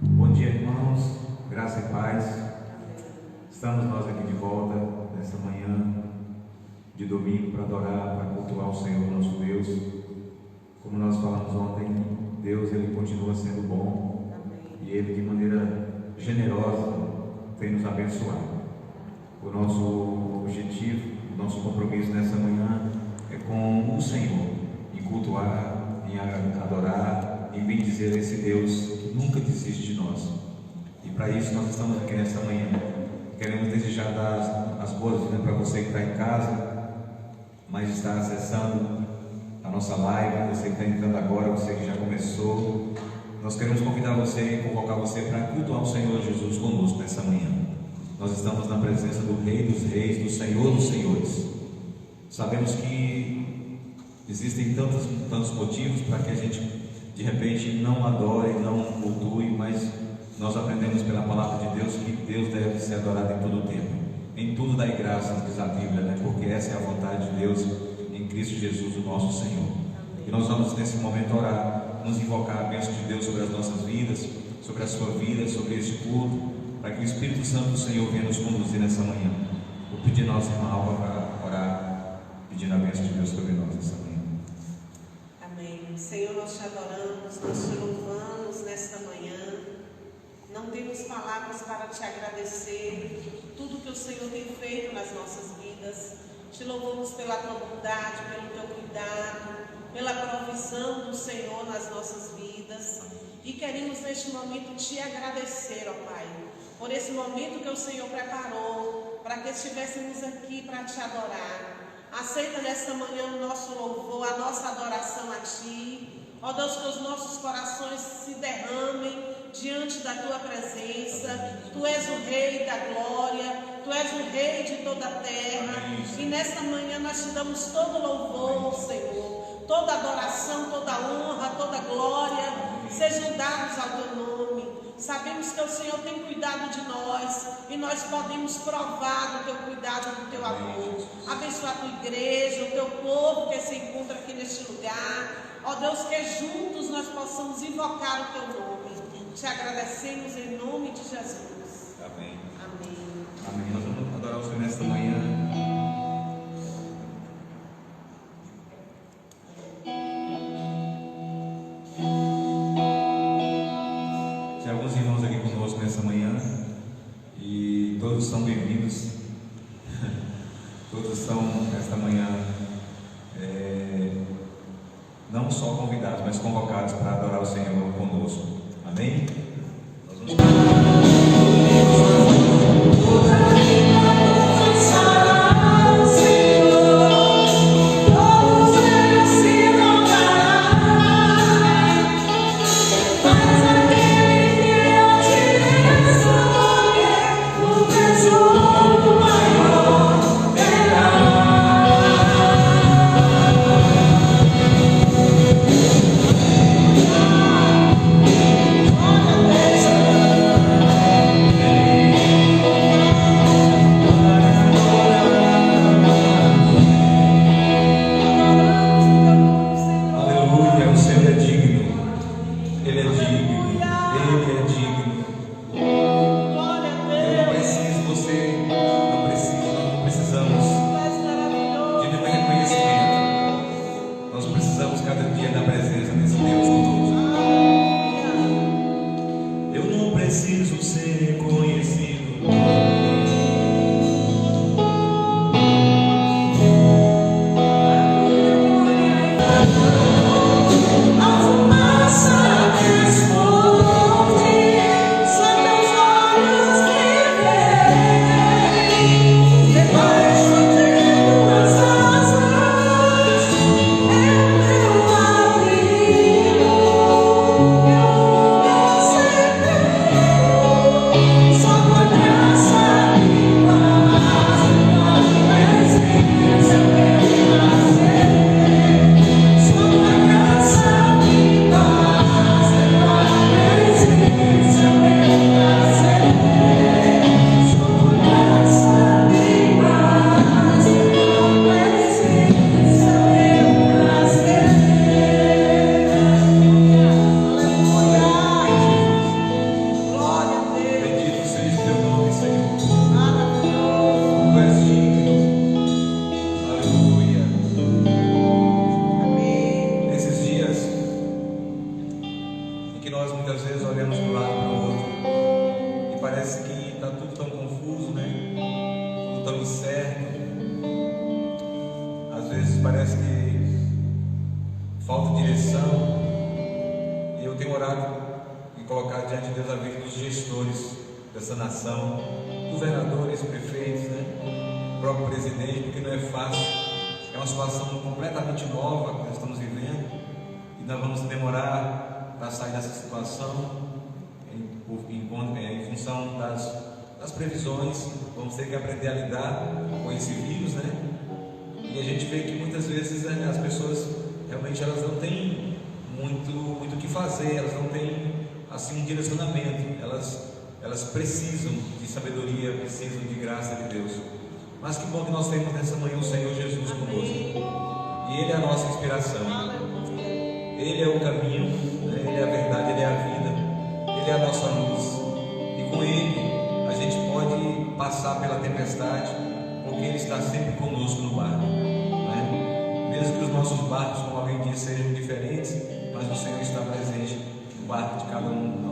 Bom dia, irmãos, graça e paz. Estamos nós aqui de volta nessa manhã de domingo para adorar, para cultuar o Senhor nosso Deus. Como nós falamos ontem, Deus ele continua sendo bom e Ele de maneira generosa tem nos abençoado. O nosso objetivo, o nosso compromisso nessa manhã é com o Senhor, em cultuar, em adorar, em bendizer esse Deus que nunca desiste de nós. E para isso nós estamos aqui nesta manhã. Queremos desejar dar as boas-vindas para você que está em casa, mas está acessando a nossa live, você que está entrando agora, você que já começou. Nós queremos convidar você e convocar você para cultuar o Senhor Jesus conosco nessa manhã. Nós estamos na presença do Rei dos Reis, do Senhor dos Senhores. Sabemos que existem tantos motivos para que a gente de repente não adore, não cultue, mas nós aprendemos pela palavra de Deus que Deus deve ser adorado em todo o tempo. Em tudo dai graças, diz a Bíblia, né? Porque essa é a vontade de Deus em Cristo Jesus, o nosso Senhor. E nós vamos nesse momento orar, nos invocar a bênção de Deus sobre as nossas vidas, sobre a sua vida, sobre este culto, para que o Espírito Santo do Senhor venha nos conduzir nessa manhã. Vou pedir a nossa irmã Alba para orar, pedindo a bênção de Deus sobre nós nessa manhã. Amém. Senhor, nós te adoramos, nós te louvamos nesta manhã. Não temos palavras para te agradecer tudo que o Senhor tem feito nas nossas vidas. Te louvamos pela tua bondade, pelo teu cuidado, pela provisão do Senhor nas nossas vidas. E queremos neste momento te agradecer, ó Pai, por esse momento que o Senhor preparou para que estivéssemos aqui para te adorar. Aceita nesta manhã o nosso louvor, a nossa adoração a Ti. Ó Deus, que os nossos corações se derramem diante da Tua presença. Tu és o Rei da glória, Tu és o Rei de toda a terra. E nesta manhã nós te damos todo louvor, Senhor. Toda adoração, toda honra, toda glória sejam dados ao Teu nome. Sabemos que o Senhor tem cuidado de nós e nós podemos provar do Teu cuidado, do Teu amor. Abençoa a Tua igreja, o Teu povo que se encontra aqui neste lugar. Ó Deus, que juntos nós possamos invocar o Teu nome. Te agradecemos em nome de Jesus. Amém. Amém. Amém. Nós vamos adorar o Senhor nesta manhã. Tem alguns irmãos aqui conosco nessa manhã e todos são bem-vindos. Todos estão nesta manhã não só convidados, mas convocados para adorar o Senhor conosco. Amém? Nós vamos... Glória a Deus. caminho certo. Às vezes parece que falta direção. E eu tenho orado e colocado diante de Deus a vida dos gestores dessa nação, governadores, prefeitos, o próprio presidente, porque não é fácil. É uma situação completamente nova que nós estamos vivendo e nós vamos demorar para sair dessa situação em função das previsões. Vamos ter que aprender a lidar com esse vírus, E a gente vê que muitas vezes as pessoas realmente elas não têm muito o que fazer, elas não têm assim um direcionamento, elas precisam de sabedoria, precisam de graça de Deus. Mas que bom que nós temos nessa manhã o Senhor Jesus conosco, e Ele é a nossa inspiração, Ele é o caminho, Ele é a verdade, Ele é a vida, Ele é a nossa luz, e com Ele a gente pode passar pela tempestade, porque Ele está sempre conosco no barco, mesmo que os nossos barcos, como alguém disse, sejam diferentes, mas o Senhor está presente no barco de cada um de nós.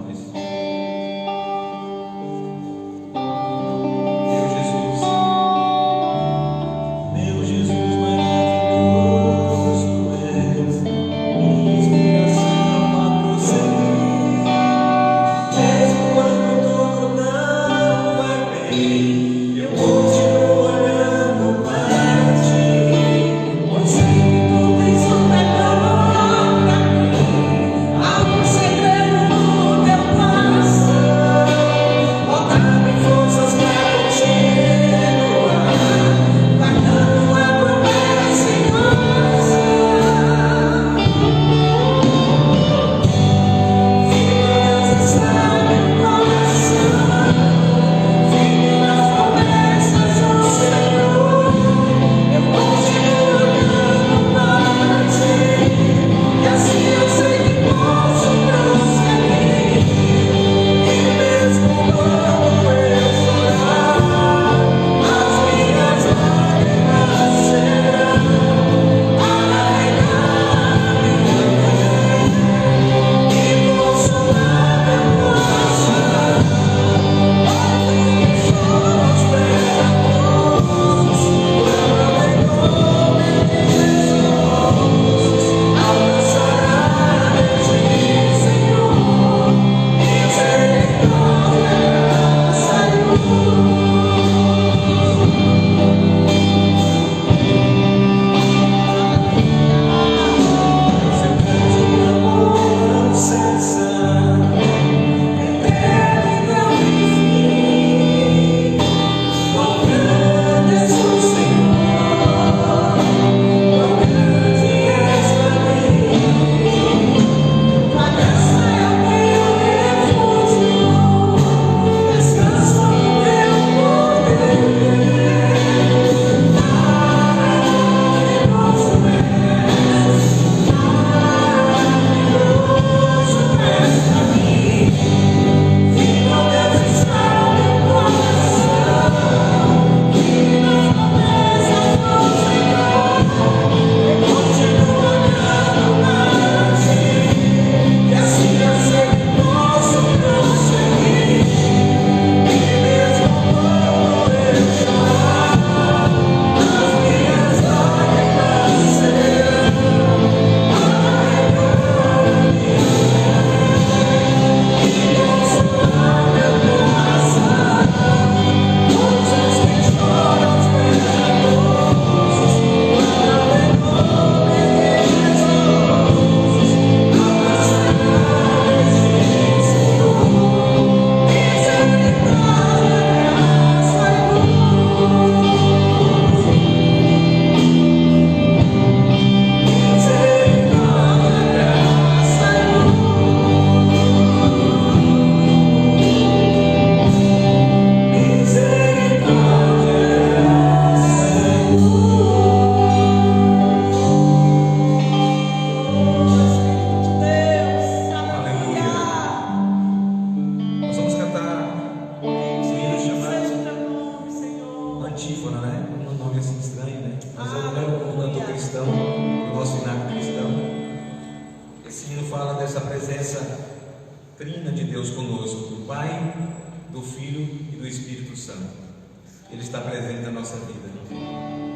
Ele está presente na nossa vida.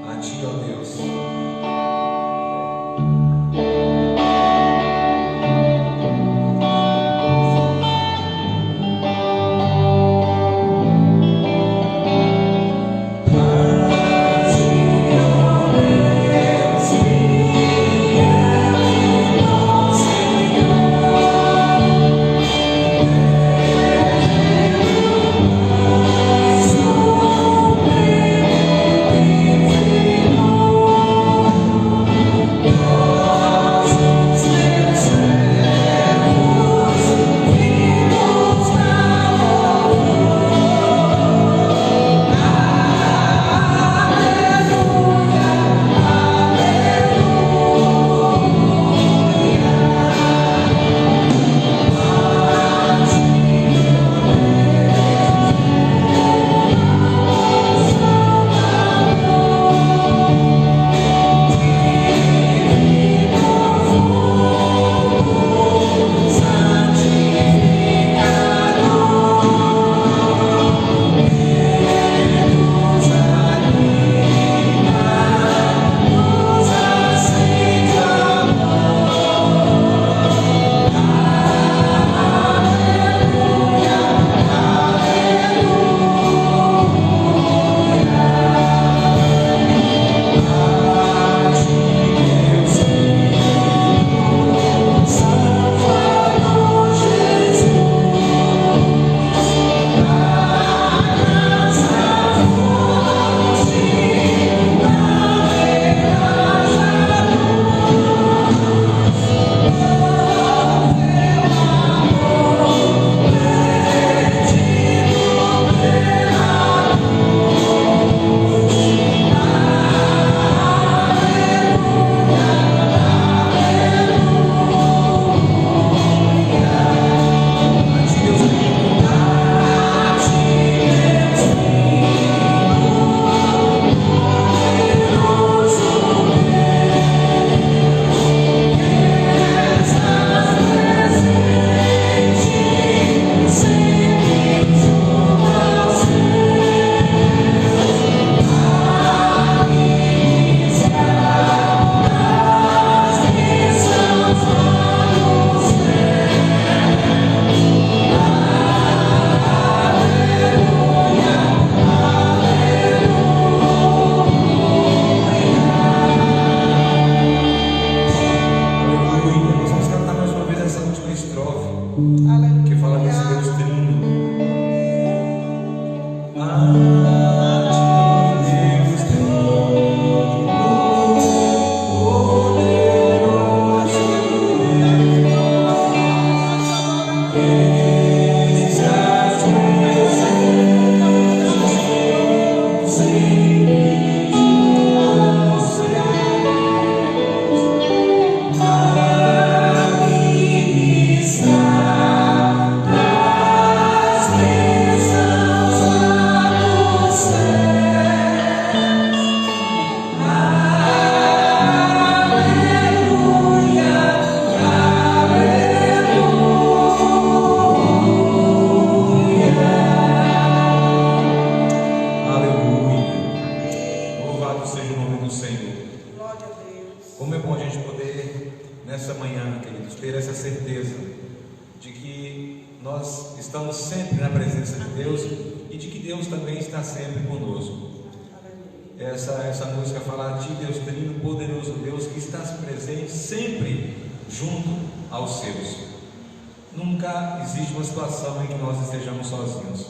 A Ti, ó Deus. Que fala desse Deus trino. Deus trino, poderoso, eis as presentes em Como é bom a gente poder, nessa manhã, queridos, ter essa certeza de que nós estamos sempre na presença de Deus e de que Deus também está sempre conosco. Essa música fala de Deus trino, poderoso Deus que está presente sempre junto aos seus. Nunca existe uma situação em que nós estejamos sozinhos.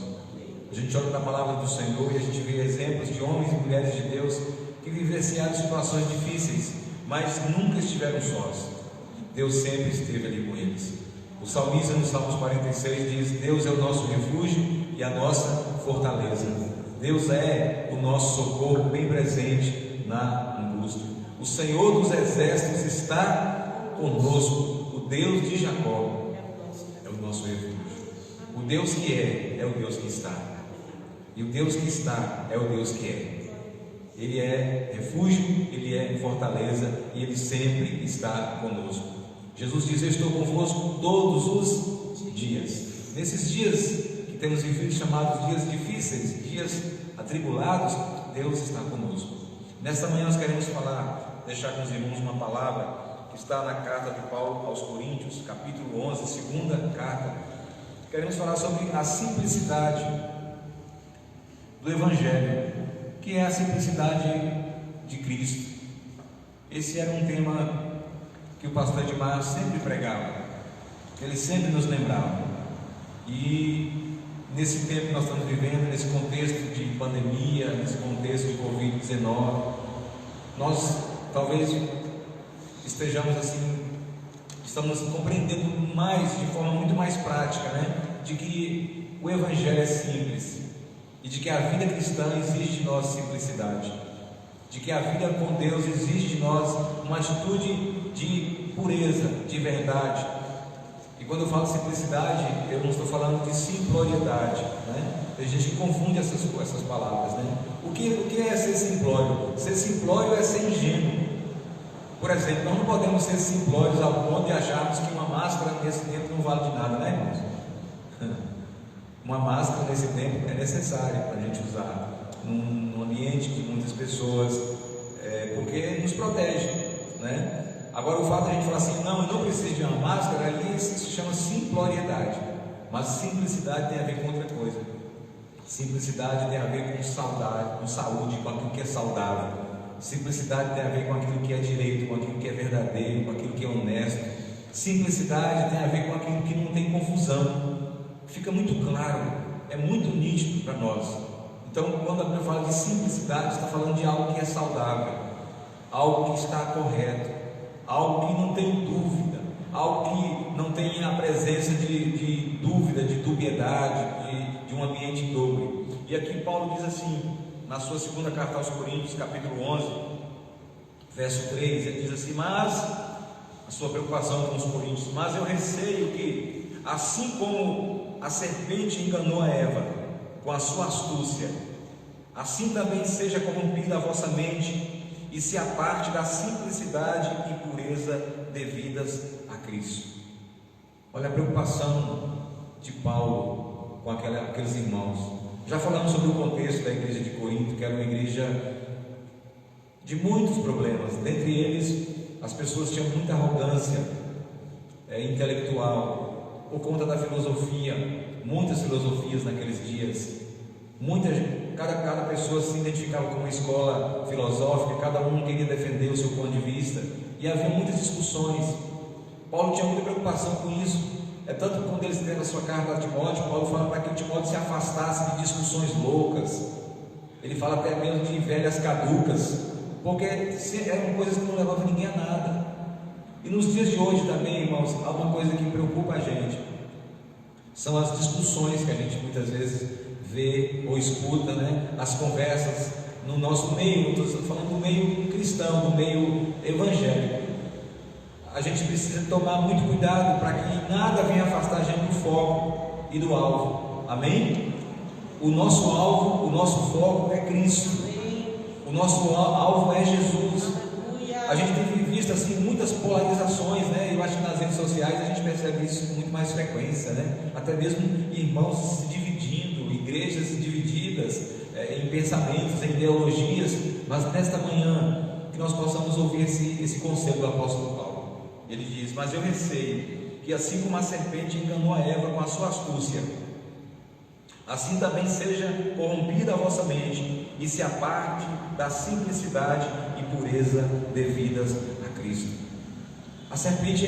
A gente olha na palavra do Senhor e a gente vê exemplos de homens e mulheres de Deus que vivenciaram situações difíceis, mas nunca estiveram sós. Deus sempre esteve ali com eles. O salmista no Salmos 46 diz: Deus é o nosso refúgio e a nossa fortaleza. Deus é o nosso socorro bem presente na angústia. O Senhor dos exércitos está conosco. O Deus de Jacó é o nosso refúgio. O Deus que é o Deus que está. E o Deus que está é o Deus que é. Ele é refúgio, Ele é fortaleza e Ele sempre está conosco. Jesus diz: eu estou convosco todos os dias. Nesses dias que temos vivido chamados dias difíceis, dias atribulados, Deus está conosco. Nesta manhã nós queremos deixar com os irmãos uma palavra que está na carta de Paulo aos Coríntios, capítulo 11, segunda carta. Queremos falar sobre a simplicidade do Evangelho, que é a simplicidade de Cristo. Esse era um tema que o pastor Edmar sempre pregava, que ele sempre nos lembrava. E nesse tempo que nós estamos vivendo, nesse contexto de pandemia, nesse contexto de Covid-19, nós talvez estejamos estamos compreendendo mais, de forma muito mais prática, de que o Evangelho é simples, e de que a vida cristã exige em nós simplicidade, de que a vida com Deus exige em nós uma atitude de pureza, de verdade. E quando eu falo simplicidade, eu não estou falando de simploriedade, Tem gente que confunde essas palavras, O que é ser simplório? Ser simplório é ser ingênuo. Por exemplo, nós não podemos ser simplórios ao ponto de acharmos que uma máscara nesse tempo não vale de nada, irmãos? Uma máscara nesse tempo é necessária para a gente usar num ambiente de muitas pessoas, porque nos protege, Agora, o fato de a gente falar assim, não, eu não preciso de uma máscara, ali se chama simploriedade. Mas simplicidade tem a ver com outra coisa. Simplicidade tem a ver com saúde, com aquilo que é saudável. Simplicidade tem a ver com aquilo que é direito, com aquilo que é verdadeiro, com aquilo que é honesto. Simplicidade tem a ver com aquilo que não tem confusão. Fica muito claro, é muito nítido para nós. Então, quando a Bíblia fala de simplicidade, está falando de algo que é saudável, algo que está correto, algo que não tem dúvida, algo que não tem a presença de dúvida, de dubiedade, de um ambiente dobre. E aqui Paulo diz assim, na sua segunda carta aos Coríntios, capítulo 11, verso 3, ele diz assim: mas, a sua preocupação com os coríntios, mas eu receio que, assim como a serpente enganou a Eva com a sua astúcia, assim também seja corrompida a vossa mente, e se aparte da simplicidade e pureza devidas a Cristo. Olha a preocupação de Paulo com aqueles irmãos. Já falamos sobre o contexto da igreja de Corinto, que era uma igreja de muitos problemas. Dentre eles, as pessoas tinham muita arrogância intelectual, por conta da filosofia, muitas filosofias naqueles dias. Cada pessoa se identificava com uma escola filosófica, cada um queria defender o seu ponto de vista, e havia muitas discussões. Paulo tinha muita preocupação com isso. É tanto que quando ele escreve a sua carta a Timóteo, Paulo fala para que Timóteo se afastasse de discussões loucas. Ele fala até mesmo de velhas caducas, porque eram coisas que não levavam ninguém a nada. E nos dias de hoje também, irmãos, há uma coisa que preocupa a gente, são as discussões que a gente muitas vezes vê ou escuta, as conversas no nosso meio. Estou falando do meio cristão, do meio evangélico. A gente precisa tomar muito cuidado para que nada venha afastar a gente do foco e do alvo. Amém? O nosso alvo, o nosso foco é Cristo. O nosso alvo é Jesus. A gente tem visto assim muitas polarizações, Eu acho que nas redes sociais a gente percebe isso com muito mais frequência, Até mesmo irmãos se dividindo, igrejas divididas em pensamentos, em ideologias. Mas nesta manhã que nós possamos ouvir esse conselho do apóstolo Paulo. Ele diz: mas eu receio que, assim como a serpente enganou a Eva com a sua astúcia, assim também seja corrompida a vossa mente, e se aparte da simplicidade e pureza devidas a Cristo. A serpente,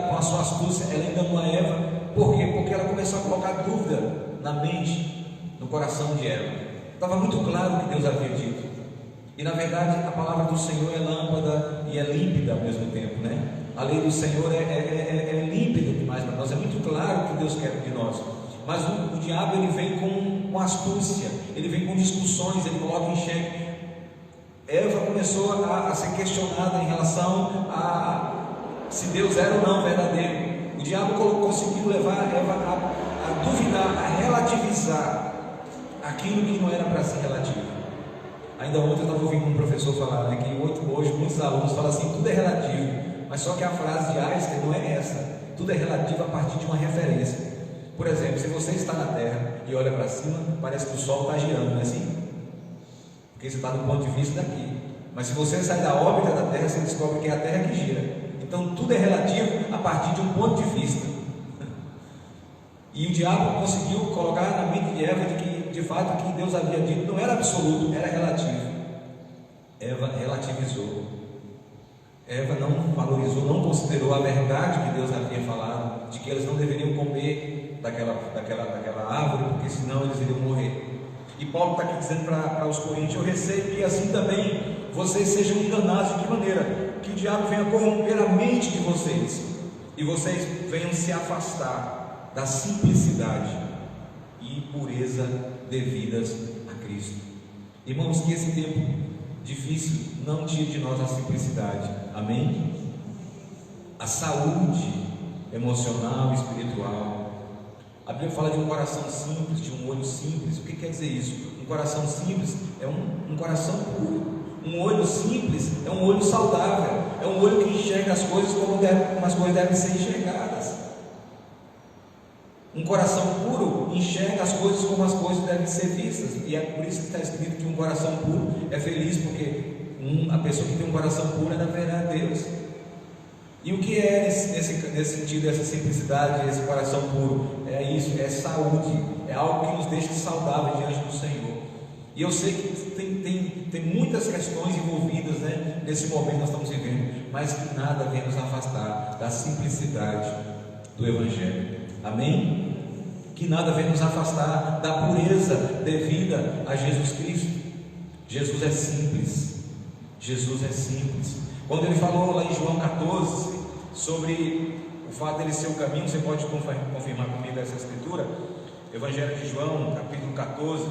com a sua astúcia, ela enganou a Eva. Por quê? Porque ela começou a colocar dúvida na mente, no coração de Eva. Estava muito claro o que Deus havia dito. E na verdade a palavra do Senhor é lâmpada e é límpida ao mesmo tempo, A lei do Senhor é límpida demais para nós. É muito claro o que Deus quer de nós. Mas o diabo, ele vem com astúcia, ele vem com discussões, ele coloca em xeque. Eva começou a ser questionada em relação a se Deus era ou não verdadeiro. O diabo conseguiu levar Eva a duvidar, a relativizar aquilo que não era para ser relativo. Ainda ontem eu estava ouvindo um professor falar, que hoje muitos alunos falam assim: tudo é relativo. Mas só que a frase de Einstein não é essa. Tudo é relativo a partir de uma referência. Por exemplo, se você está na Terra e olha para cima, parece que o Sol está girando, não é assim? porque você está do ponto de vista daqui. Mas se você sai da órbita da Terra, você descobre que é a Terra que gira. Então tudo é relativo a partir de um ponto de vista. E o diabo conseguiu colocar na mente de Eva de que, de fato, o que Deus havia dito não era absoluto, era relativo. Eva relativizou. Eva não valorizou, não considerou a verdade que Deus havia falado, de que eles não deveriam comer daquela árvore, porque senão eles iriam morrer. E Paulo está aqui dizendo para os coríntios: eu receio que assim também vocês sejam enganados. De que maneira? Que o diabo venha corromper a mente de vocês, e vocês venham se afastar da simplicidade e pureza devidas a Cristo. Irmãos, que esse tempo difícil não tire de nós a simplicidade, amém? A saúde emocional e espiritual. A Bíblia fala de um coração simples, de um olho simples. O que quer dizer isso? Um coração simples é um coração puro. Um olho simples é um olho saudável, é um olho que enxerga as coisas como as coisas devem ser enxergadas. Um coração puro enxerga as coisas como as coisas devem ser vistas. E é por isso que está escrito que um coração puro é feliz, porque a pessoa que tem um coração puro é da verdade a Deus. E o que é nesse sentido, essa simplicidade, esse coração puro? É isso, é saúde, é algo que nos deixa saudável diante do Senhor. E eu sei que tem muitas questões envolvidas, né, nesse momento que nós estamos vivendo, mas que nada vem nos afastar da simplicidade do Evangelho, amém? Que nada vem nos afastar da pureza devida a Jesus Cristo. Jesus é simples, Jesus é simples. Quando ele falou lá em João 14 sobre o fato de ele ser o caminho, você pode confirmar comigo essa escritura? Evangelho de João, capítulo 14.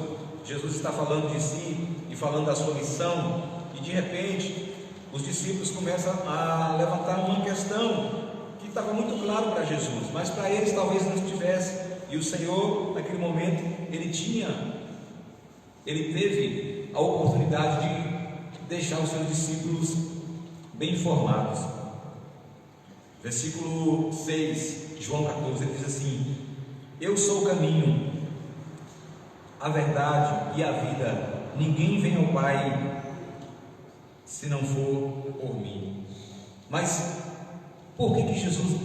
Jesus está falando de si e falando da sua missão, e de repente os discípulos começam a levantar uma questão que estava muito claro para Jesus, mas para eles talvez não estivesse. E o Senhor, naquele momento, ele teve a oportunidade de deixar os seus discípulos bem informados. Versículo 6, João 14, ele diz assim: eu sou o caminho, a verdade e a vida. Ninguém vem ao Pai se não for por mim. Mas por que Jesus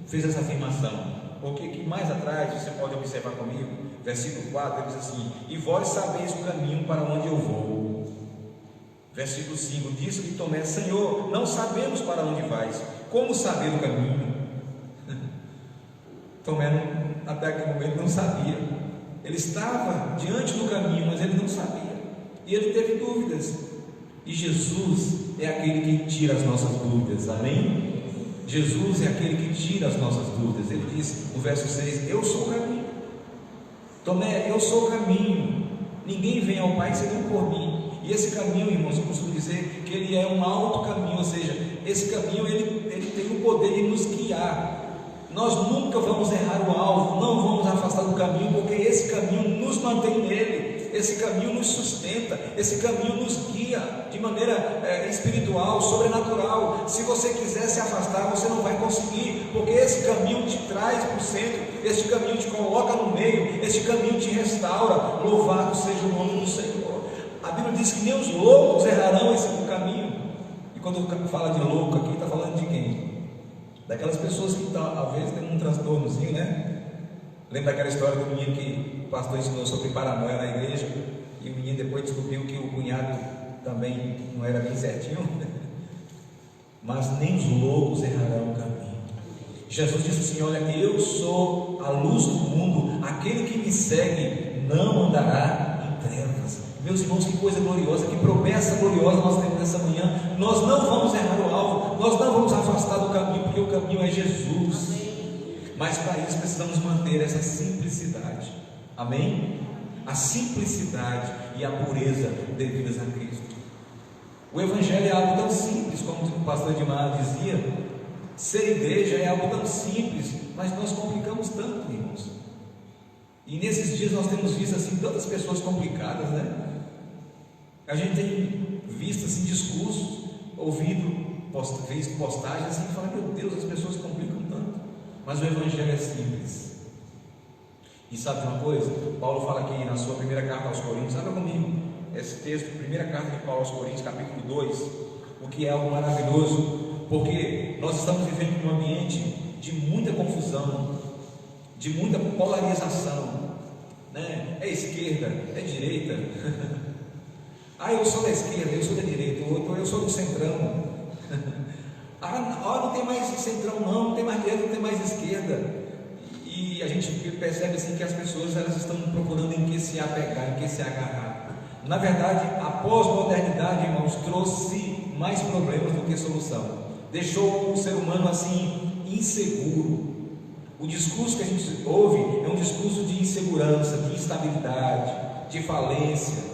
fez essa afirmação? Porque que mais atrás, você pode observar comigo, versículo 4, ele diz assim: e vós sabeis o caminho para onde eu vou. Versículo 5, disse-lhe Tomé: Senhor, não sabemos para onde vais, como saber o caminho? Tomé até aquele momento não sabia. Ele estava diante do caminho, mas ele não sabia, e ele teve dúvidas. E Jesus é aquele que tira as nossas dúvidas, amém? Jesus é aquele que tira as nossas dúvidas. Ele disse no verso 6: eu sou o caminho. Tomé, eu sou o caminho, ninguém vem ao Pai senão por mim. E esse caminho, irmãos, eu costumo dizer que ele é um alto caminho, ou seja, esse caminho ele tem o poder de nos guiar. Nós nunca vamos errar o alvo, não vamos afastar do caminho, porque esse caminho nos mantém nele, esse caminho nos sustenta, esse caminho nos guia de maneira espiritual, sobrenatural. Se você quiser se afastar, você não vai conseguir, porque esse caminho te traz para o centro, esse caminho te coloca no meio, esse caminho te restaura. Louvado seja o nome do Senhor. A Bíblia diz que nem os loucos errarão esse caminho. E quando fala de louco aqui, está falando de quem? Daquelas pessoas que às vezes tem um transtornozinho, né? Lembra aquela história do menino que o pastor ensinou sobre paranoia na igreja, e o menino depois descobriu que o cunhado também não era bem certinho? Mas nem os loucos errarão o caminho. Jesus disse assim: olha, eu sou a luz do mundo, aquele que me segue não andará em trevas. Meus irmãos, que coisa gloriosa, que promessa gloriosa nós temos nessa manhã. Nós não vamos errar o alvo, nós não vamos afastar do caminho, porque o caminho é Jesus. Mas para isso precisamos manter essa simplicidade, amém? A simplicidade e a pureza devidas a Cristo. O Evangelho é algo tão simples, como o pastor Edmar dizia. Ser igreja é algo tão simples, mas nós complicamos tanto, irmãos. E nesses dias nós temos visto assim tantas pessoas complicadas, né? A gente tem visto assim discursos, visto postagens assim, que fala: meu Deus, as pessoas complicam tanto. Mas o Evangelho é simples. E sabe uma coisa? Paulo fala aqui na sua primeira carta aos Coríntios, abra comigo, esse texto, primeira carta de Paulo aos Coríntios, capítulo 2, o que é algo maravilhoso, porque nós estamos vivendo num ambiente de muita confusão, de muita polarização, né? É esquerda, é direita. Eu sou da esquerda, eu sou da direita, o outro, eu sou do centrão. Não tem mais centrão, não tem mais direita, não tem mais esquerda. E a gente percebe assim que as pessoas elas estão procurando em que se apegar, em que se agarrar. Na verdade, a pós-modernidade, irmãos, trouxe mais problemas do que solução. Deixou o ser humano assim inseguro. O discurso que a gente ouve é um discurso de insegurança, de instabilidade, de falência.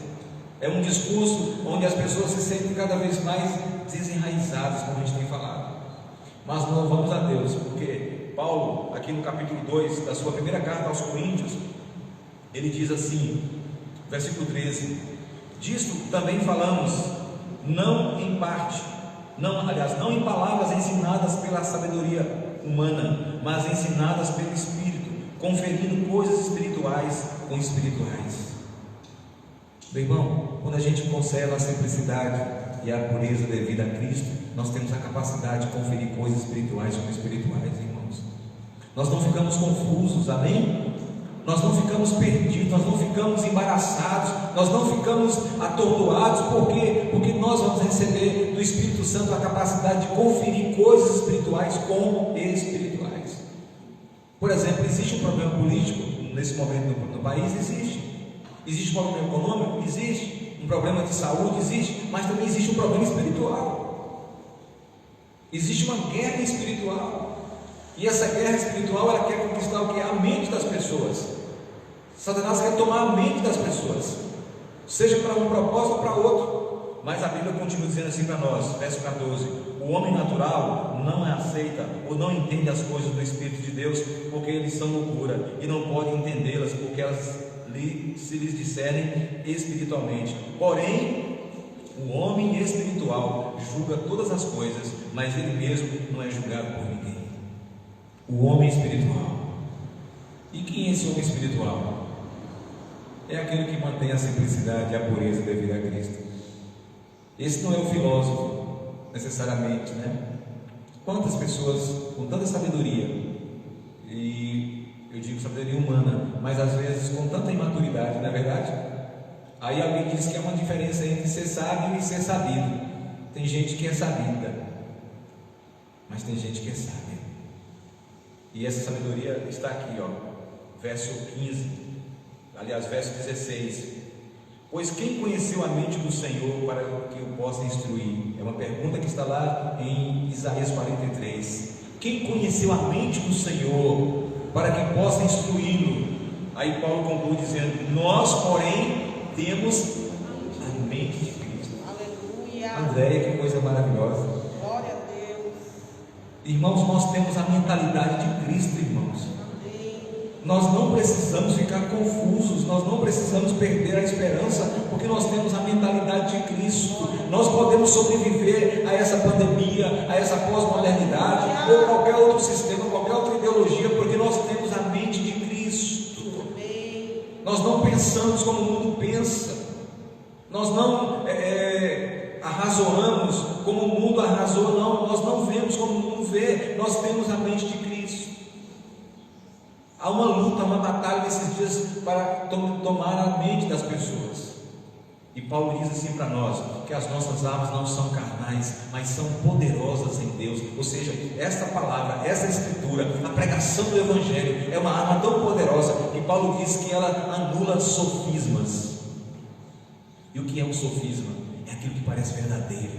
É um discurso onde as pessoas se sentem cada vez mais desenraizadas, como a gente tem falado. Mas não vamos a Deus, porque Paulo, aqui no capítulo 2 da sua primeira carta aos Coríntios, ele diz assim, versículo 13: disto também falamos, não em parte, não em palavras ensinadas pela sabedoria humana, mas ensinadas pelo Espírito, conferindo coisas espirituais com espirituais. Meu irmão, quando a gente conserva a simplicidade e a pureza devida a Cristo, nós temos a capacidade de conferir coisas espirituais com espirituais, irmãos. Nós não ficamos confusos, amém? Nós não ficamos perdidos, nós não ficamos embaraçados, nós não ficamos atordoados. Por quê? Porque nós vamos receber do Espírito Santo a capacidade de conferir coisas espirituais com espirituais. Por exemplo, existe um problema político nesse momento no país? Existe um problema econômico? Existe. Um problema de saúde? Existe. Mas também existe um problema espiritual. Existe uma guerra espiritual. E essa guerra espiritual, ela quer conquistar o que? A mente das pessoas. Satanás quer tomar a mente das pessoas, seja para um propósito ou para outro. Mas a Bíblia continua dizendo assim para nós, verso 14: o homem natural não aceita ou não entende as coisas do Espírito de Deus, porque eles são loucura e não podem entendê-las, porque elas se lhes discerem espiritualmente. Porém, o homem espiritual julga todas as coisas, mas ele mesmo não é julgado por ninguém. O homem espiritual. E quem é esse homem espiritual? É aquele que mantém a simplicidade e a pureza devida a Cristo. Esse não é o filósofo, necessariamente, né? Quantas pessoas com tanta sabedoria, e eu digo sabedoria humana, mas às vezes com tanta imaturidade, não é verdade? Aí alguém diz que há uma diferença entre ser sábio e ser sabido. Tem gente que é sabida, mas tem gente que é sábia. E essa sabedoria está aqui, verso 15, aliás, verso 16: pois quem conheceu a mente do Senhor para que o possa instruir? É uma pergunta que está lá em Isaías 43. Quem conheceu a mente do Senhor para que possa instruí-lo? Aí Paulo conclui dizendo: nós, porém, temos a mente de Cristo. Aleluia. Andréia, que coisa maravilhosa. Glória a Deus. Irmãos, nós temos a mentalidade de Cristo, irmãos. Nós não precisamos ficar confusos, nós não precisamos perder a esperança, porque nós temos a mentalidade de Cristo. Nós podemos sobreviver a essa pandemia, a essa pós-modernidade, ou qualquer outro sistema, qualquer outra ideologia, porque nós temos a mente de Cristo. Nós não pensamos como o mundo pensa, nós não arrazoamos como o mundo arrasou, não, nós não vemos como o mundo vê, nós temos a mente de Cristo. Há uma luta, uma batalha nesses dias para tomar a mente das pessoas. E Paulo diz assim para nós, que as nossas armas não são carnais, mas são poderosas em Deus. Ou seja, esta palavra, essa escritura, a pregação do Evangelho é uma arma tão poderosa que Paulo diz que ela anula sofismas. E o que é um sofisma? É aquilo que parece verdadeiro,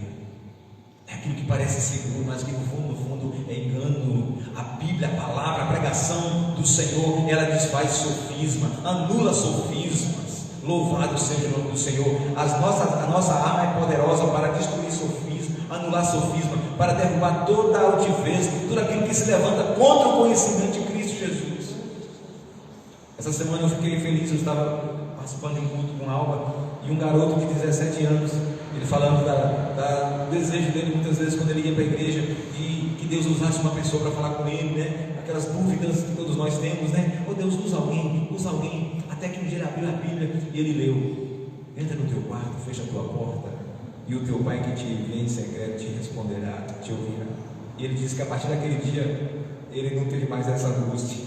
é aquilo que parece seguro, mas que no fundo é engano. A Bíblia, a palavra, a pregação do Senhor, ela desfaz sofisma, anula sofismas. Louvado seja o nome do Senhor. A nossa arma é poderosa para destruir sofisma, anular sofisma, para derrubar toda a altivez, tudo aquilo que se levanta contra o conhecimento de Cristo Jesus. Essa semana eu fiquei feliz, eu estava participando de um culto com Alba, e um garoto de 17 anos, ele falando do desejo dele, muitas vezes quando ele ia para a igreja, de que Deus usasse uma pessoa para falar com ele, né? Aquelas dúvidas que todos nós temos, né? Oh Deus, usa alguém, até que um dia ele abriu a Bíblia e ele leu. entra no teu quarto, fecha a tua porta, e o teu pai que te vê em secreto te responderá, te ouvirá. E ele diz que a partir daquele dia ele não teve mais essa angústia.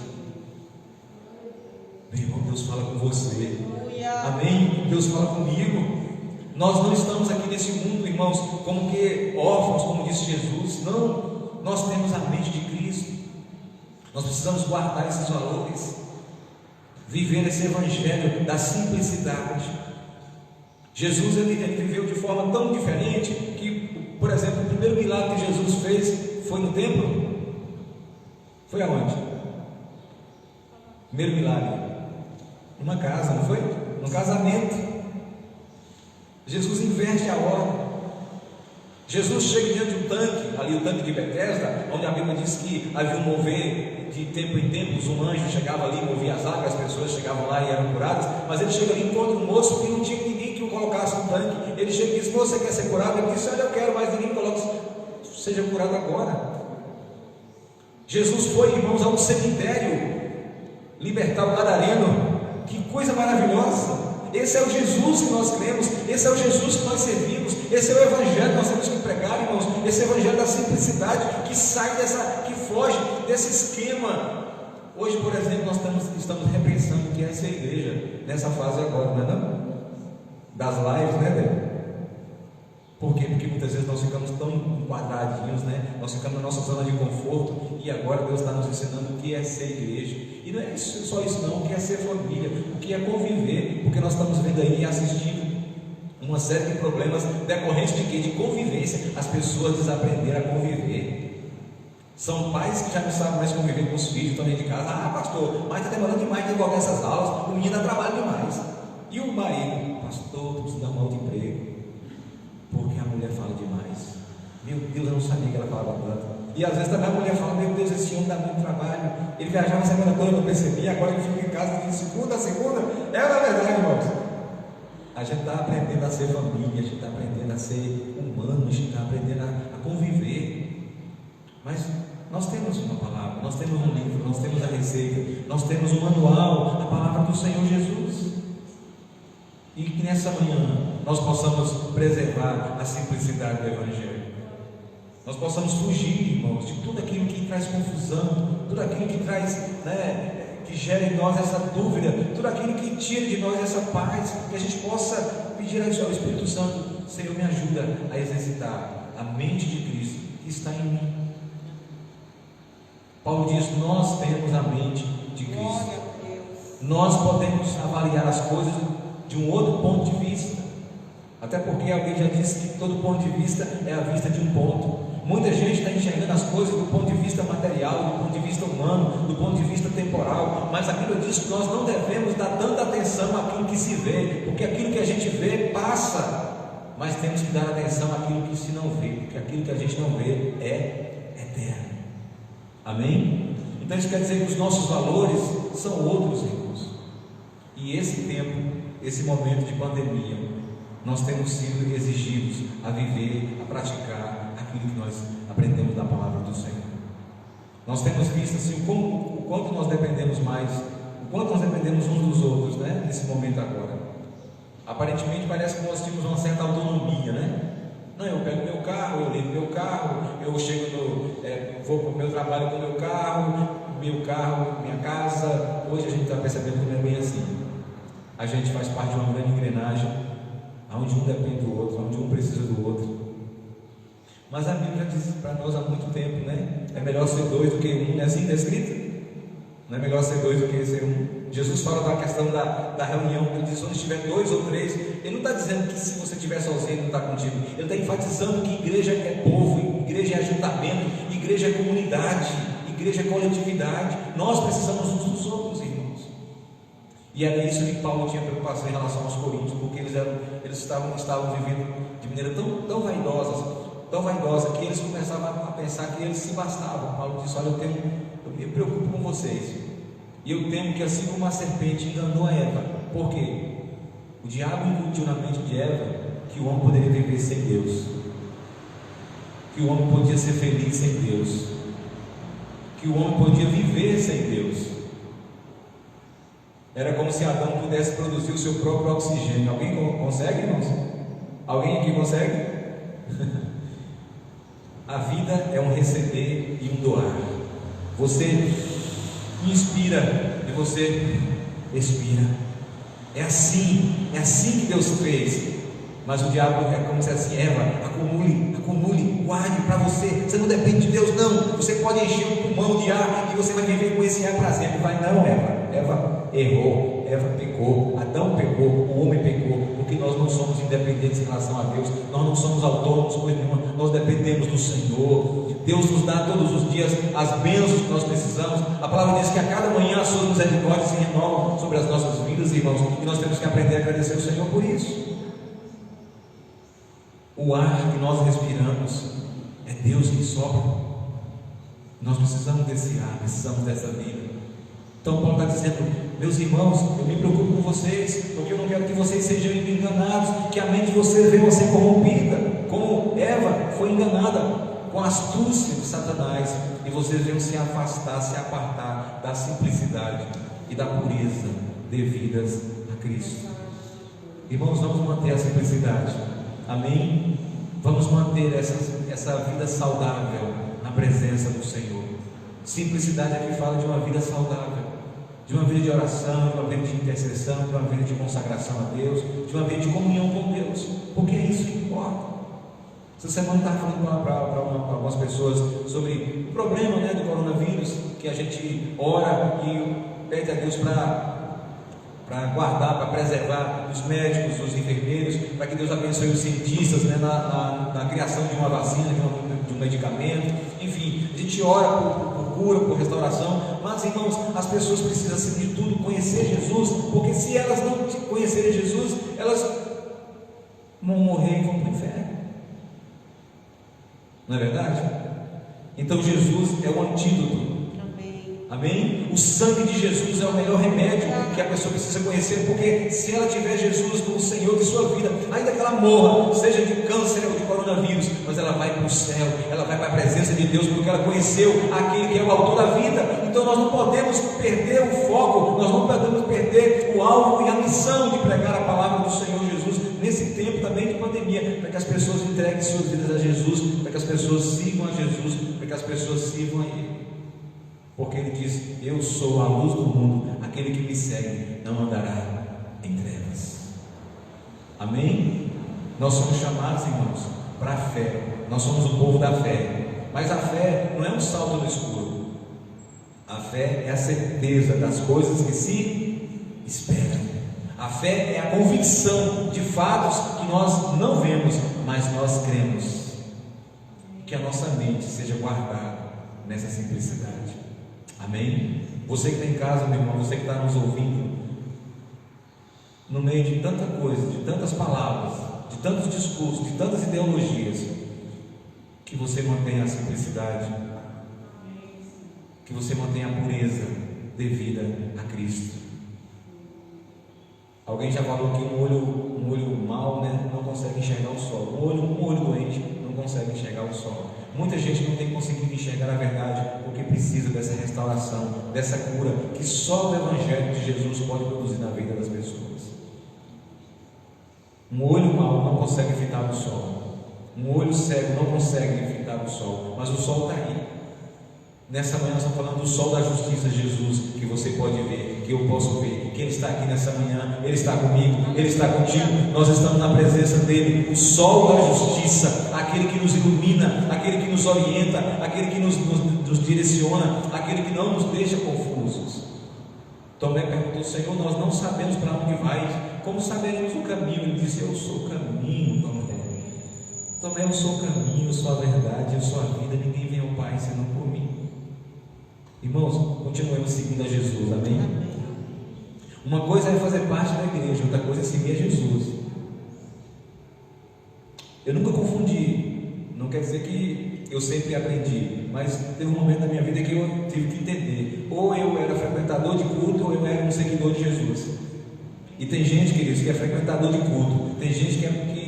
Meu irmão, Deus fala com você. Amém? Deus fala comigo. Nós não estamos aqui nesse mundo, irmãos, como que órfãos, como disse Jesus. Não, nós temos a mente de Cristo. Nós precisamos guardar esses valores, viver esse evangelho da simplicidade. Jesus ele viveu de forma tão diferente que, por exemplo, o primeiro milagre que Jesus fez foi no templo. Foi aonde? Primeiro milagre, numa casa, não foi? Num casamento. Jesus inverte a ordem. Jesus chega diante de um tanque, ali o tanque de Betesda, onde a Bíblia diz que havia um mover de tempo em tempo, um anjo chegava ali, movia as águas, as pessoas chegavam lá e eram curadas. Mas ele chega ali, encontra um moço que não tinha ninguém que o colocasse no tanque. Ele chega e diz: você quer ser curado? Ele disse: olha, eu quero, mas ninguém coloca, seja curado agora. Jesus foi, irmãos, a um cemitério libertar o gadareno. Que coisa maravilhosa! Esse é o Jesus que nós cremos, esse é o Jesus que nós servimos, esse é o evangelho que nós temos que pregar, irmãos. Esse é o evangelho da simplicidade, que sai que foge desse esquema. Hoje, por exemplo, nós estamos repensando o que é ser igreja nessa fase agora, não é não? Das lives, né, Débora? Por quê? Porque muitas vezes nós ficamos tão enquadradinhos, né? Nós ficamos na nossa zona de conforto, e agora Deus está nos ensinando o que é ser igreja. E não é só isso não, o que é ser família, o que é conviver, porque nós estamos vendo aí e assistindo uma série de problemas decorrentes de quê? De convivência. As pessoas desaprenderam a conviver. São pais que já não sabem mais conviver com os filhos, estão dentro de casa. Ah, pastor, mas está demorando demais de desenvolver essas aulas, o menino dá trabalho demais. E o marido: pastor, estou precisando dar um outro emprego, porque a mulher fala demais. Meu Deus, eu não sabia que ela falava tanto. E às vezes também a mulher fala: meu Deus, esse homem dá muito trabalho, ele viajava a semana toda, eu não percebi, agora ele fica em casa de segunda a segunda. É na verdade, irmãos. A gente está aprendendo a ser família, a gente está aprendendo a ser humano, a gente está aprendendo a conviver. Mas nós temos uma palavra, nós temos um livro, nós temos a receita, nós temos um manual, a palavra do Senhor Jesus. E que nessa manhã nós possamos preservar a simplicidade do evangelho. Nós possamos fugir, irmãos, de tudo aquilo que traz confusão, tudo aquilo que traz, que gera em nós essa dúvida, tudo aquilo que tira de nós essa paz, que a gente possa pedir ao Espírito Santo: Senhor, me ajuda a exercitar a mente de Cristo que está em mim. Paulo diz: nós temos a mente de Cristo. Nós podemos avaliar as coisas de um outro ponto de vista, até porque alguém já disse que todo ponto de vista é a vista de um ponto. Muita gente está enxergando as coisas do ponto de vista material, do ponto de vista humano, do ponto de vista temporal, mas a Bíblia diz que nós não devemos dar tanta atenção àquilo que se vê, porque aquilo que a gente vê passa, mas temos que dar atenção àquilo que se não vê, porque aquilo que a gente não vê é eterno. Amém? Então isso quer dizer que os nossos valores são outros, irmãos. E esse tempo, esse momento de pandemia, nós temos sido exigidos a viver, a praticar aquilo que nós aprendemos da palavra do Senhor. Nós temos visto assim o quanto nós dependemos mais, o quanto nós dependemos uns dos outros, né? Nesse momento agora. Aparentemente parece que nós temos uma certa autonomia, né? Não, eu pego meu carro, eu ligo meu carro, eu chego vou para o meu trabalho com meu carro, minha casa. Hoje a gente está percebendo que não é bem assim. A gente faz parte de uma grande engrenagem, onde um depende do outro, onde um precisa do outro. Mas a Bíblia diz para nós há muito tempo, né? É melhor ser dois do que um, não é assim que está escrito? Não é melhor ser dois do que ser um? Jesus fala da questão da reunião, ele diz: onde estiver dois ou três. Ele não está dizendo que se você estiver sozinho, ele não está contigo. Ele está enfatizando que igreja é povo, igreja é ajuntamento, igreja é comunidade, igreja é coletividade. Nós precisamos uns dos outros, irmãos. E era isso que Paulo tinha preocupação em relação aos coríntios, porque eles estavam vivendo de maneira tão vaidosa, que eles começavam a pensar que eles se bastavam. Paulo disse: olha, eu me preocupo com vocês, e eu temo que assim como a serpente enganou a Eva, porque o diabo incutiu na mente de Eva que o homem poderia viver sem Deus, que o homem podia ser feliz sem Deus, que o homem podia viver sem Deus. Era como se Adão pudesse produzir o seu próprio oxigênio. Alguém consegue, irmãos? Alguém aqui consegue? A vida é um receber e um doar. Você inspira e você expira. É assim que Deus fez. Mas o diabo é como se assim: Eva, acumule, guarde para você. Você não depende de Deus, não. Você pode encher um pulmão de ar e você vai viver com esse ar para sempre. Vai não, Eva. Eva errou, Eva pecou, Adão pecou, o homem pecou, porque nós não somos independentes em relação a Deus, nós não somos autônomos, coisa nenhuma, nós dependemos do Senhor. Deus nos dá todos os dias as bênçãos que nós precisamos. A palavra diz que a cada manhã as suas misericórdias se renovam sobre as nossas vidas, irmãos, e nós temos que aprender a agradecer ao Senhor por isso. O ar que nós respiramos é Deus que sopra. Nós precisamos desse ar, precisamos dessa vida. Então Paulo está dizendo: meus irmãos, eu me preocupo com vocês, porque eu não quero que vocês sejam enganados, que a mente de vocês venha a ser corrompida, como Eva foi enganada com a astúcia de Satanás, e vocês venham se afastar, se apartar da simplicidade e da pureza devidas a Cristo. Irmãos, vamos manter a simplicidade, amém? Vamos manter essa vida saudável na presença do Senhor. Simplicidade aqui fala de uma vida saudável, de uma vida de oração, de uma vida de intercessão, de uma vida de consagração a Deus, de uma vida de comunhão com Deus, porque é isso que importa. Essa semana eu estava falando para algumas pessoas sobre o problema, do coronavírus, que a gente ora e pede a Deus para guardar, para preservar os médicos, os enfermeiros, para que Deus abençoe os cientistas, na criação de uma vacina, de um medicamento. Enfim, a gente ora por cura, por restauração. Mas, irmãos, as pessoas precisam, acima de tudo, conhecer Jesus, porque se elas não conhecerem Jesus, elas vão morrer e vão para o inferno. Não é verdade? Então Jesus é o antídoto. Amém? O sangue de Jesus é o melhor remédio que a pessoa precisa conhecer, porque se ela tiver Jesus como Senhor de sua vida, ainda que ela morra, seja de câncer ou de coronavírus, mas ela vai para o céu, ela vai para a presença de Deus, porque ela conheceu aquele que é o autor da vida. Então nós não podemos perder o foco, nós não podemos perder o alvo e a missão de pregar a palavra do Senhor Jesus nesse tempo também de pandemia, para que as pessoas entreguem suas vidas a Jesus, para que as pessoas sigam a Jesus, para que as pessoas sirvam a Ele. Porque Ele diz: eu sou a luz do mundo, aquele que me segue não andará em trevas. Amém? Nós somos chamados, irmãos, para a fé. Nós somos o povo da fé. Mas a fé não é um salto no escuro. A fé é a certeza das coisas que se esperam. A fé é a convicção de fatos que nós não vemos, mas nós cremos. Que a nossa mente seja guardada nessa simplicidade. Amém? Você que está em casa, meu irmão, você que está nos ouvindo, no meio de tanta coisa, de tantas palavras, de tantos discursos, de tantas ideologias, que você mantenha a simplicidade, que você mantenha a pureza devida a Cristo. Alguém já falou que um olho mau, não consegue enxergar o sol. Um olho doente não consegue enxergar o sol. Muita gente não tem conseguido enxergar a verdade, porque precisa dessa restauração, dessa cura, que só o Evangelho de Jesus pode produzir na vida das pessoas. Um olho mau não consegue fitar o sol. Um olho cego não consegue fitar o sol. Mas o sol está aí. Nessa manhã nós estamos falando do sol da justiça, Jesus, que você pode ver, que eu posso ver, que Ele está aqui nessa manhã, Ele está comigo, Ele está contigo, nós estamos na presença dEle, o sol da justiça, aquele que nos ilumina, aquele que nos orienta, aquele que nos direciona, aquele que não nos deixa confusos. Tomé perguntou: Senhor, nós não sabemos para onde vai, como saberemos o caminho? Ele disse: eu sou o caminho, Tomé. Tomé, eu sou o caminho, eu sou a verdade, eu sou a vida, ninguém vem ao Pai senão por mim. Irmãos, continuemos seguindo a Jesus, amém? Uma coisa é fazer parte da igreja, outra coisa é seguir a Jesus. Eu nunca confundi, não quer dizer que eu sempre aprendi, mas teve um momento da minha vida que eu tive que entender: ou eu era frequentador de culto, ou eu era um seguidor de Jesus. E tem gente, queridos, que é frequentador de culto, tem gente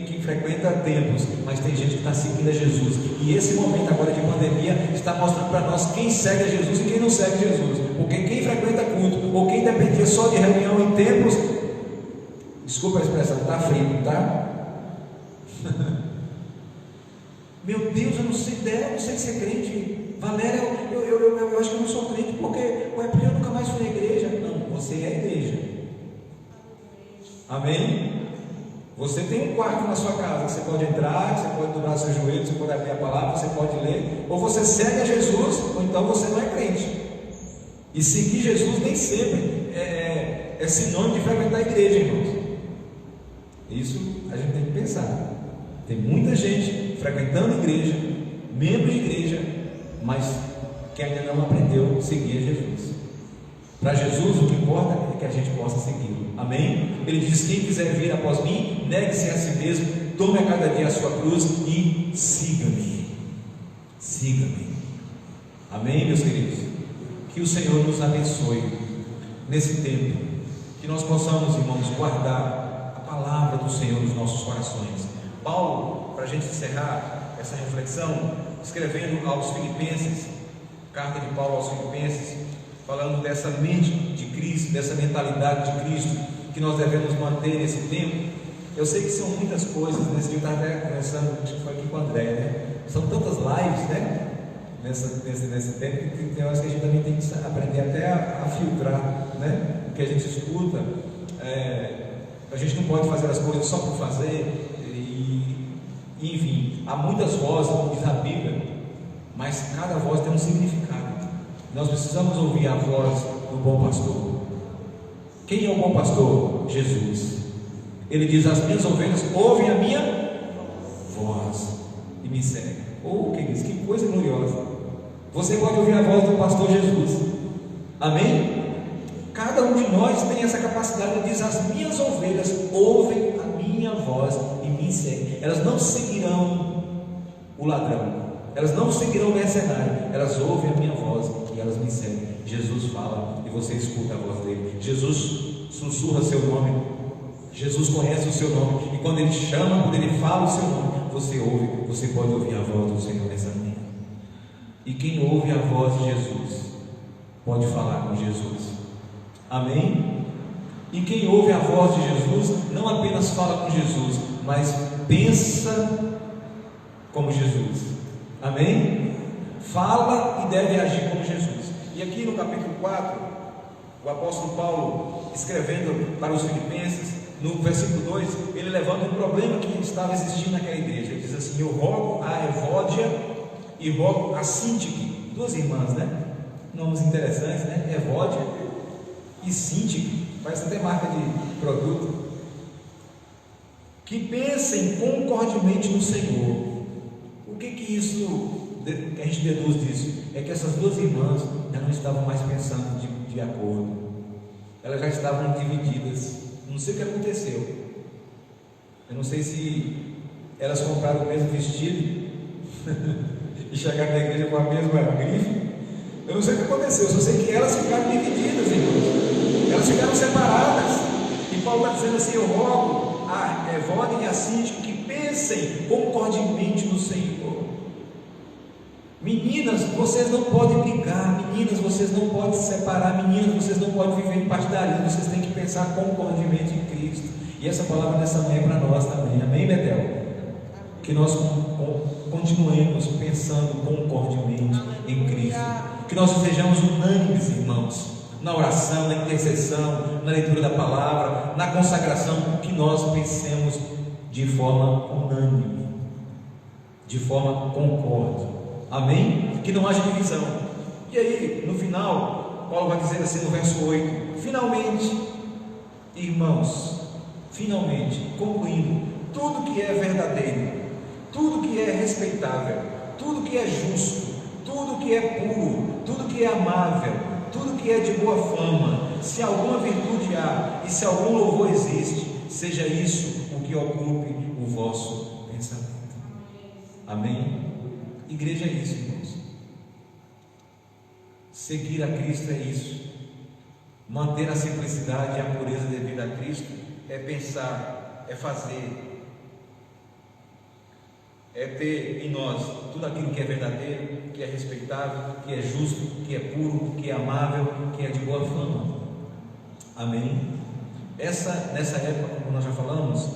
que que frequenta templos, mas tem gente que está seguindo a Jesus. E esse momento agora de pandemia está mostrando para nós quem segue a Jesus e quem não segue Jesus. Porque quem frequenta culto, ou quem dependia só de reunião em templos, desculpa a expressão, está frio, tá? Meu Deus, eu não sei ser crente. Valéria, eu acho que eu não sou crente porque eu nunca mais fui na igreja. Não, você é a igreja. Amém? Você tem um quarto na sua casa que você pode entrar, você pode dobrar seus joelhos, você pode abrir a palavra, você pode ler. Ou você segue a Jesus, ou então você não é crente. E seguir Jesus nem sempre é sinônimo de frequentar a igreja, irmãos. Isso a gente tem que pensar. Tem muita gente frequentando a igreja, membro de igreja, mas que ainda não aprendeu a seguir a Jesus. Para Jesus o que importa é que a gente possa segui-lo. Amém? Ele diz: quem quiser vir após mim, negue-se a si mesmo, tome a cada dia a sua cruz e siga-me. Siga-me. Amém, meus queridos? Que o Senhor nos abençoe nesse tempo, que nós possamos, irmãos, guardar a palavra do Senhor nos nossos corações. Paulo, para a gente encerrar essa reflexão, escrevendo aos Filipenses, carta de Paulo aos Filipenses, falando dessa mente de Cristo, dessa mentalidade de Cristo que nós devemos manter nesse tempo. Eu sei que são muitas coisas. Nesse dia eu estava até conversando, acho que foi aqui com o André, né? São tantas lives, né? Nesse tempo, que tem horas que a gente também tem que aprender até a filtrar, né? O que a gente escuta. A gente não pode fazer as coisas só por fazer. Enfim, há muitas vozes, como diz a Bíblia, mas cada voz tem um significado. Nós precisamos ouvir a voz do bom pastor. Quem é o bom pastor? Jesus. Ele diz: as minhas ovelhas ouvem a minha voz e me seguem. Queridos, que coisa gloriosa. Você pode ouvir a voz do pastor Jesus. Amém? Cada um de nós tem essa capacidade. Ele diz: as minhas ovelhas ouvem a minha voz e me seguem. Elas não seguirão o ladrão, elas não seguirão o mercenário, elas ouvem a minha voz e elas me seguem. Jesus fala e você escuta a voz dele. Jesus sussurra seu nome, Jesus conhece o seu nome, e quando ele chama, quando ele fala o seu nome, você ouve. Você pode ouvir a voz do Senhor nessa manhã. E quem ouve a voz de Jesus pode falar com Jesus. Amém? E quem ouve a voz de Jesus não apenas fala com Jesus, mas pensa como Jesus. Amém? Fala e deve agir como Jesus. E aqui no capítulo 4, o apóstolo Paulo, escrevendo para os Filipenses, no versículo 2, ele levanta um problema que estava existindo naquela igreja. Ele diz assim: eu rogo a Evódia e rogo a Sintique, duas irmãs, né? Nomes interessantes, né? Evódia e Sintique, parece até marca de produto, que pensem concordemente no Senhor. O que a gente deduz disso? É que essas duas irmãs já não estavam mais pensando de acordo, elas já estavam divididas. Não sei o que aconteceu. Eu não sei se elas compraram o mesmo vestido e chegaram na igreja com a mesma grife. Eu não sei o que aconteceu. Eu só sei que elas ficaram divididas, irmãos. Elas ficaram separadas. E Paulo está dizendo assim: eu rogo a Evódia e a Sintique que pensem concordemente no Senhor. Meninas, vocês não podem brigar. Meninas, vocês não podem se separar. Meninas, vocês não podem viver em partidarismo. Vocês têm que pensar concordemente em Cristo. E essa palavra nessa manhã é para nós também. Amém, Betel? Que nós continuemos pensando concordemente em Cristo. Que nós sejamos unânimes, irmãos, na oração, na intercessão, na leitura da palavra, na consagração. Que nós pensemos de forma unânime, de forma concorde. Amém? Que não haja divisão. E aí, no final, Paulo vai dizer assim no verso 8: finalmente, irmãos, finalmente, concluindo, tudo que é verdadeiro, tudo que é respeitável, tudo que é justo, tudo que é puro, tudo que é amável, tudo que é de boa fama, se alguma virtude há e se algum louvor existe, seja isso o que ocupe o vosso pensamento. Amém? Igreja é isso, irmãos. Seguir a Cristo é isso. Manter a simplicidade e a pureza devida a Cristo é pensar, é fazer é ter em nós tudo aquilo que é verdadeiro, que é respeitável, que é justo, que é puro, que é amável, que é de boa fama. Amém? Nessa época, como nós já falamos,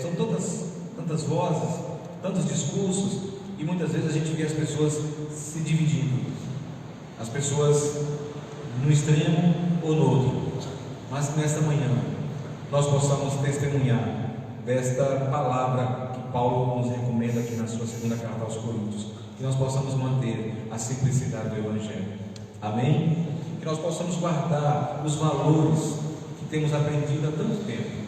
são tantas vozes, tantos discursos, e muitas vezes a gente vê as pessoas se dividindo, as pessoas no extremo ou no outro. Mas que nesta manhã nós possamos testemunhar desta palavra que Paulo nos recomenda aqui na sua segunda carta aos Coríntios, que nós possamos manter a simplicidade do Evangelho. Amém? Que nós possamos guardar os valores que temos aprendido há tanto tempo,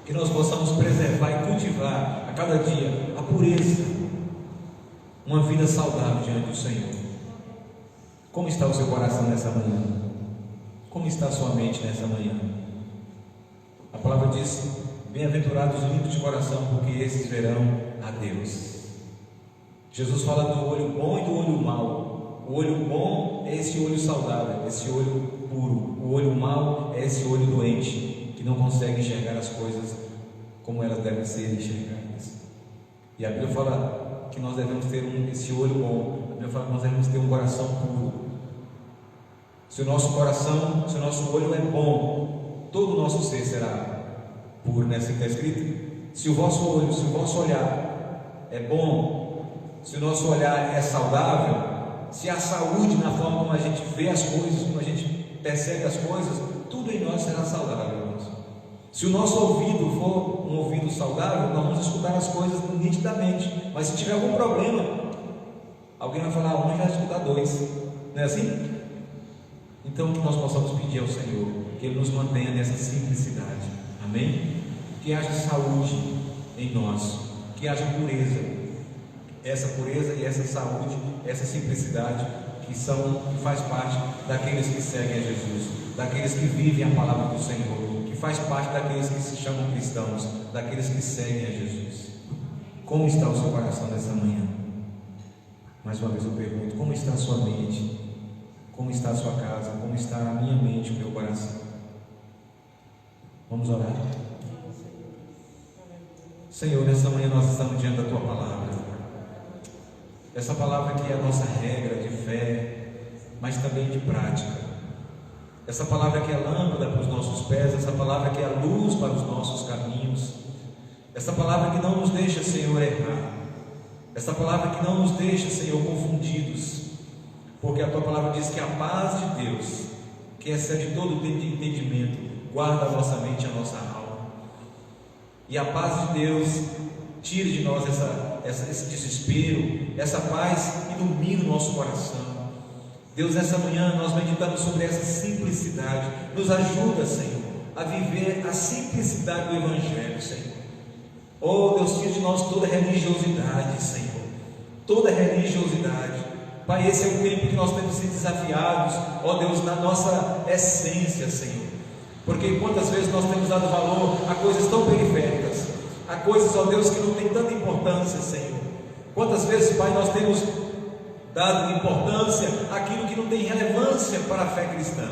que nós possamos preservar e cultivar a cada dia a pureza, uma vida saudável diante do Senhor. Como está o seu coração nessa manhã? Como está a sua mente nessa manhã? A palavra diz: bem-aventurados os limpos de coração, porque esses verão a Deus. Jesus fala do olho bom e do olho mau. O olho bom é esse olho saudável, esse olho puro. O olho mau é esse olho doente, que não consegue enxergar as coisas como elas devem ser enxergadas. E a Bíblia fala que nós devemos ter esse olho bom. A Bíblia fala que nós devemos ter um coração puro. Se o nosso coração, se o nosso olho é bom, todo o nosso ser será puro, né? Assim está escrito. Se o vosso olho, se o vosso olhar é bom, se o nosso olhar é saudável, se há saúde na forma como a gente vê as coisas, como a gente percebe as coisas, tudo em nós será saudável, irmãos. Se o nosso ouvido for um ouvido saudável, nós vamos escutar as coisas nitidamente. Mas se tiver algum problema, alguém vai falar: um vai escutar dois. Não é assim? Então que nós possamos pedir ao Senhor que Ele nos mantenha nessa simplicidade. Amém? Que haja saúde em nós, que haja pureza. Essa pureza e essa saúde, essa simplicidade que faz parte daqueles que seguem a Jesus, daqueles que vivem a palavra do Senhor, que faz parte daqueles que se chamam cristãos, daqueles que seguem a Jesus. Como está o seu coração nessa manhã? Mais uma vez eu pergunto: como está a sua mente? Como está a sua casa? Como está a minha mente, o meu coração? Vamos orar. Senhor, nessa manhã nós estamos diante da Tua palavra. Essa palavra que é a nossa regra de fé, mas também de prática. Essa palavra que é lâmpada para os nossos pés, essa palavra que é a luz para os nossos caminhos. Essa palavra que não nos deixa, Senhor, errar. Essa palavra que não nos deixa, Senhor, confundidos. Porque a Tua palavra diz que a paz de Deus, que excede todo o entendimento, guarda a nossa mente e a nossa alma. E a paz de Deus tire de nós esse desespero, essa paz ilumina o nosso coração. Deus, nessa manhã nós meditamos sobre essa simplicidade. Nos ajuda, Senhor, a viver a simplicidade do Evangelho, Senhor. Oh Deus, tire de nós toda religiosidade, Senhor, toda religiosidade. Pai, esse é o tempo que nós temos sido desafiados, ó Deus, na nossa essência, Senhor. Porque quantas vezes nós temos dado valor a coisas tão periféricas, a coisas, ó Deus, que não tem tanta importância, Senhor. Quantas vezes, Pai, nós temos dado importância àquilo que não tem relevância para a fé cristã,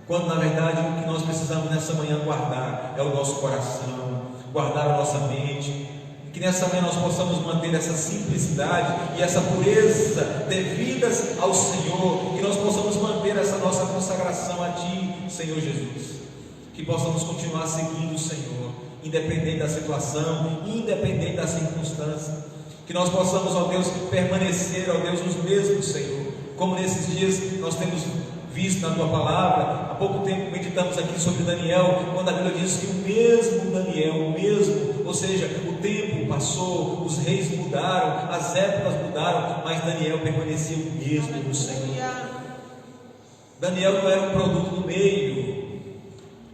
quando na verdade o que nós precisamos nessa manhã guardar é o nosso coração, guardar a nossa mente. Que nessa manhã nós possamos manter essa simplicidade e essa pureza devidas ao Senhor, que nós possamos manter essa nossa consagração a Ti, Senhor Jesus, que possamos continuar seguindo o Senhor, independente da situação, independente da circunstância, que nós possamos, ó Deus, permanecer, ó Deus, nos mesmos, Senhor, como nesses dias nós temos visto na Tua palavra. Há pouco tempo meditamos aqui sobre Daniel, quando a Bíblia diz que o mesmo Daniel, ou seja, o tempo passou, os reis mudaram, as épocas mudaram, mas Daniel permanecia o mesmo no Senhor. Daniel não era um produto do meio,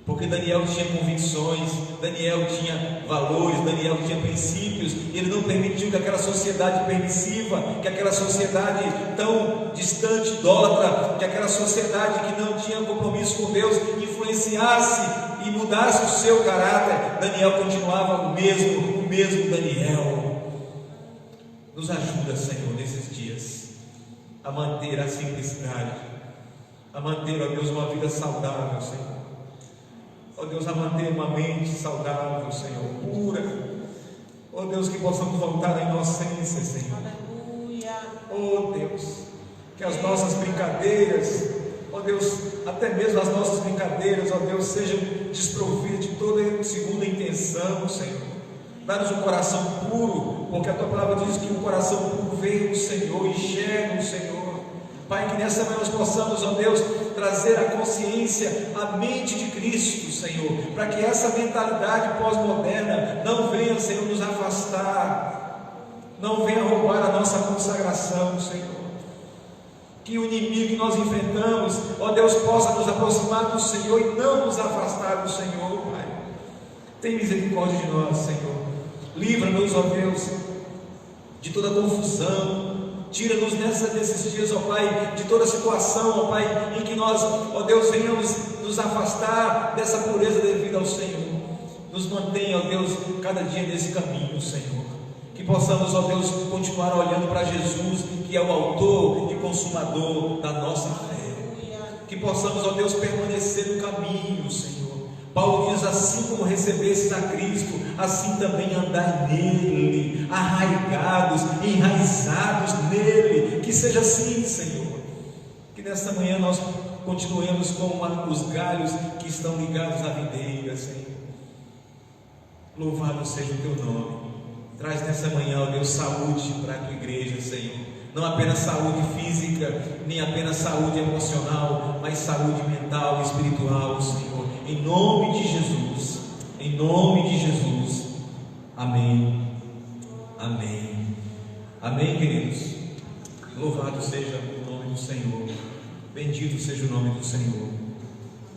porque Daniel tinha convicções, Daniel tinha valores, Daniel tinha princípios. Ele não permitiu que aquela sociedade permissiva, que aquela sociedade tão distante, idólatra, que aquela sociedade que não tinha compromisso com Deus influenciasse e mudasse o seu caráter. Daniel continuava o mesmo Daniel. Nos ajuda, Senhor, nesses dias a manter a simplicidade, a manter, ó Deus, uma vida saudável, Senhor. Ó Deus, a manter uma mente saudável, Senhor, pura. Oh Deus, que possamos voltar à inocência, Senhor. Aleluia. Oh Deus, que as nossas brincadeiras, ó Deus, até mesmo as nossas brincadeiras, ó Deus, sejam desprovidas de toda segunda intenção, Senhor. Dá-nos um coração puro, porque a Tua palavra diz que um coração puro vê o Senhor, enxerga o Senhor. Pai, que nessa manhã nós possamos, ó Deus, trazer à consciência a mente de Cristo, Senhor, para que essa mentalidade pós-moderna não venha, Senhor, nos afastar, não venha roubar a nossa consagração, Senhor. Que o inimigo que nós enfrentamos, ó Deus, possa nos aproximar do Senhor e não nos afastar do Senhor, Pai. Tem misericórdia de nós, Senhor. Livra-nos, ó Deus, de toda confusão. Tira-nos nesses dias, ó Pai, de toda situação, ó Pai, em que nós, ó Deus, venhamos nos afastar dessa pureza devida ao Senhor. Nos mantenha, ó Deus, cada dia nesse caminho, Senhor. Que possamos, ó Deus, continuar olhando para Jesus, que é o autor e consumador da nossa fé. Que possamos, ó Deus, permanecer no caminho, Senhor. Paulo diz: assim como recebestes a Cristo, assim também andai nele, arraigados, enraizados nele. Que seja assim, Senhor. Que nesta manhã nós continuemos como os galhos que estão ligados à videira, Senhor. Louvado seja o Teu nome. Traz nessa manhã, ó Deus, saúde para a Tua igreja, Senhor. Não apenas saúde física, nem apenas saúde emocional, mas saúde mental e espiritual, Senhor. Em nome de Jesus, em nome de Jesus. Amém. Amém. Amém, queridos. Louvado seja o nome do Senhor. Bendito seja o nome do Senhor.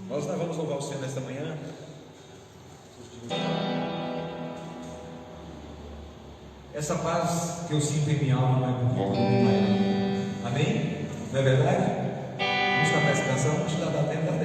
Nós vamos louvar o Senhor nesta manhã. Essa paz que eu sinto em minha alma não é por falta de Pai. Amém? Não é verdade? Vamos cantar essa canção? Acho que dá tempo.